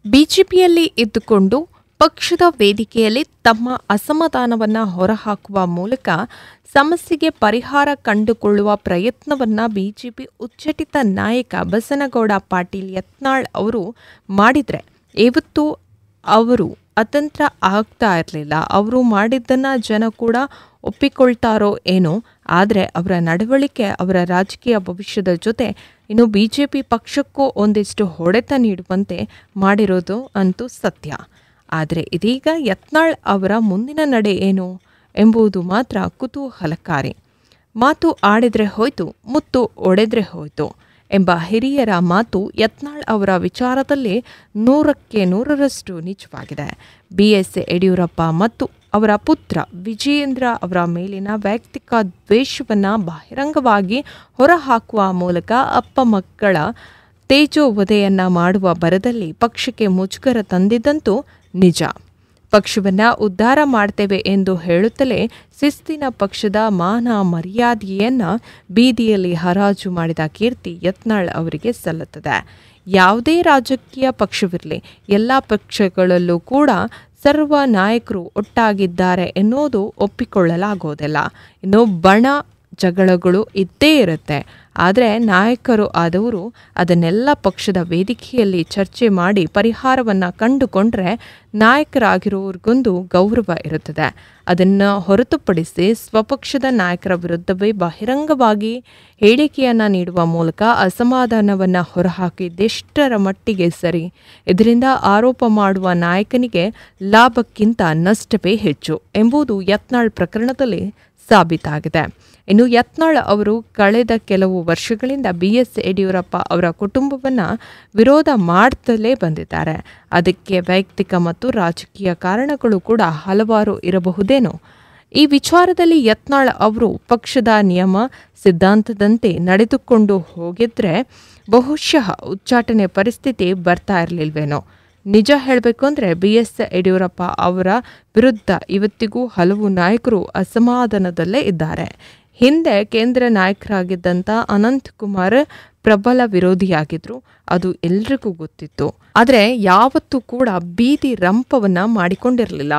ಬಿಜೆಪಿಯಲ್ಲಿ ಇದ್ದುಕೊಂಡು ಪಕ್ಷದ ವೇದಿಕೆಯಲ್ಲಿ ತಮ್ಮ ಅಸಮಾಧಾನವನ್ನು ಹೊರಹಾಕುವ ಮೂಲಕ ಸಮಸ್ಯೆಗೆ ಪರಿಹಾರ ಕಂಡುಕೊಳ್ಳುವ ಪ್ರಯತ್ನವನ್ನು ಬಿಜೆಪಿ ಉಚ್ಚಟಿತ ನಾಯಕ ಬಸನಗೌಡ ಪಾಟೀಲ್ ಯತ್ನಾಳ್ ಅವರು ಮಾಡಿದರೆ ಇವತ್ತು ಅವರು ಅತಂತ್ರ ಆಗ್ತಾ ಇರಲಿಲ್ಲ. ಅವರು ಮಾಡಿದ್ದನ್ನು ಜನ ಕೂಡ ಒಪ್ಪಿಕೊಳ್ತಾರೋ ಏನೋ, ಆದರೆ ಅವರ ನಡವಳಿಕೆ ಅವರ ರಾಜಕೀಯ ಭವಿಷ್ಯದ ಜೊತೆ ಇನ್ನು ಬಿಜೆಪಿ ಪಕ್ಷಕ್ಕೂ ಒಂದಿಷ್ಟು ಹೊಡೆತ ನೀಡುವಂತೆ ಮಾಡಿರೋದು ಅಂತೂ ಸತ್ಯ. ಆದರೆ ಇದೀಗ ಯತ್ನಾಳ್ ಅವರ ಮುಂದಿನ ನಡೆ ಏನು ಎಂಬುದು ಮಾತ್ರ ಕುತೂಹಲಕಾರಿ. ಮಾತು ಆಡಿದ್ರೆ ಹೋಯ್ತು, ಮುತ್ತು ಒಡೆದ್ರೆ ಹೋಯ್ತು ಎಂಬ ಹಿರಿಯರ ಮಾತು ಯತ್ನಾಳ್ ಅವರ ವಿಚಾರದಲ್ಲಿ 100% ನಿಜವಾಗಿದೆ. BS ಯಡಿಯೂರಪ್ಪ ಮತ್ತು ಅವರ ಪುತ್ರ ವಿಜಯೇಂದ್ರ ಅವರ ಮೇಲಿನ ವೈಯಕ್ತಿಕ ದ್ವೇಷವನ್ನು ಬಹಿರಂಗವಾಗಿ ಹೊರಹಾಕುವ ಮೂಲಕ ಅಪ್ಪ ಮಕ್ಕಳ ತೇಜೋವಧೆಯನ್ನು ಮಾಡುವ ಭರದಲ್ಲಿ ಪಕ್ಷಕ್ಕೆ ಮುಜುಗರ ತಂದಿದ್ದಂತೂ ನಿಜ. ಪಕ್ಷವನ್ನು ಉದ್ಧಾರ ಮಾಡ್ತೇವೆ ಎಂದು ಹೇಳುತ್ತಲೇ ಶಿಸ್ತಿನ ಪಕ್ಷದ ಮಾನ ಮರ್ಯಾದೆಯನ್ನು ಬೀದಿಯಲ್ಲಿ ಹರಾಜು ಮಾಡಿದ ಕೀರ್ತಿ ಯತ್ನಾಳ್ ಅವರಿಗೆ ಸಲ್ಲುತ್ತದೆ. ಯಾವುದೇ ರಾಜಕೀಯ ಪಕ್ಷವಿರಲಿ, ಎಲ್ಲ ಪಕ್ಷಗಳಲ್ಲೂ ಕೂಡ ಸರ್ವ ನಾಯಕರು ಒಟ್ಟಾಗಿದ್ದಾರೆ ಎನ್ನುವುದು ಒಪ್ಪಿಕೊಳ್ಳಲಾಗೋದಿಲ್ಲ. ಇನ್ನು ಬಣ ಜಗಳಗಳು ಇದ್ದೇ ಇರುತ್ತೆ. ಆದರೆ ನಾಯಕರು ಆದವರು ಅದನ್ನೆಲ್ಲ ಪಕ್ಷದ ವೇದಿಕೆಯಲ್ಲಿ ಚರ್ಚೆ ಮಾಡಿ ಪರಿಹಾರವನ್ನು ಕಂಡುಕೊಂಡ್ರೆ ನಾಯಕರಾಗಿರೋರಿಗೊಂದು ಗೌರವ ಇರುತ್ತದೆ. ಅದನ್ನು ಹೊರತುಪಡಿಸಿ ಸ್ವಪಕ್ಷದ ನಾಯಕರ ವಿರುದ್ಧವೇ ಬಹಿರಂಗವಾಗಿ ಹೇಳಿಕೆಯನ್ನು ನೀಡುವ ಮೂಲಕ ಅಸಮಾಧಾನವನ್ನು ಹೊರಹಾಕಿದ್ದೆಷ್ಟರ ಮಟ್ಟಿಗೆ ಸರಿ? ಇದರಿಂದ ಆರೋಪ ಮಾಡುವ ನಾಯಕನಿಗೆ ಲಾಭಕ್ಕಿಂತ ನಷ್ಟವೇ ಹೆಚ್ಚು ಎಂಬುದು ಯತ್ನಾಳ್ ಪ್ರಕರಣದಲ್ಲಿ ಸಾಬೀತಾಗಿದೆ. ಇನ್ನು ಯತ್ನಾಳ್ ಅವರು ಕಳೆದ ಕೆಲವು ವರ್ಷಗಳಿಂದ BS ಯಡಿಯೂರಪ್ಪ ಅವರ ಕುಟುಂಬವನ್ನು ವಿರೋಧ ಮಾಡ್ತಲೇ ಬಂದಿದ್ದಾರೆ. ಅದಕ್ಕೆ ವೈಯಕ್ತಿಕ ಮತ್ತು ರಾಜಕೀಯ ಕಾರಣಗಳು ಕೂಡ ಹಲವಾರು ಇರಬಹುದೇನೋ. ಈ ವಿಚಾರದಲ್ಲಿ ಯತ್ನಾಳ್ ಅವರು ಪಕ್ಷದ ನಿಯಮ ಸಿದ್ಧಾಂತದಂತೆ ನಡೆದುಕೊಂಡು ಹೋಗಿದ್ರೆ ಬಹುಶಃ ಉಚ್ಚಾಟನೆ ಪರಿಸ್ಥಿತಿ ಬರ್ತಾ ಇರಲಿಲ್ವೇನೋ. ನಿಜ ಹೇಳಬೇಕು ಅಂದರೆ BS ಯಡಿಯೂರಪ್ಪ ಅವರ ವಿರುದ್ಧ ಇವತ್ತಿಗೂ ಹಲವು ನಾಯಕರು ಅಸಮಾಧಾನದಲ್ಲೇ ಇದ್ದಾರೆ. ಹಿಂದೆ ಕೇಂದ್ರ ನಾಯಕರಾಗಿದ್ದಂಥ ಅನಂತಕುಮಾರ್ ಪ್ರಬಲ ವಿರೋಧಿಯಾಗಿದ್ರು, ಅದು ಎಲ್ರಿಗೂ ಗೊತ್ತಿತ್ತು. ಆದರೆ ಯಾವತ್ತೂ ಕೂಡ ಬೀದಿ ರಂಪವನ್ನು ಮಾಡಿಕೊಂಡಿರಲಿಲ್ಲ.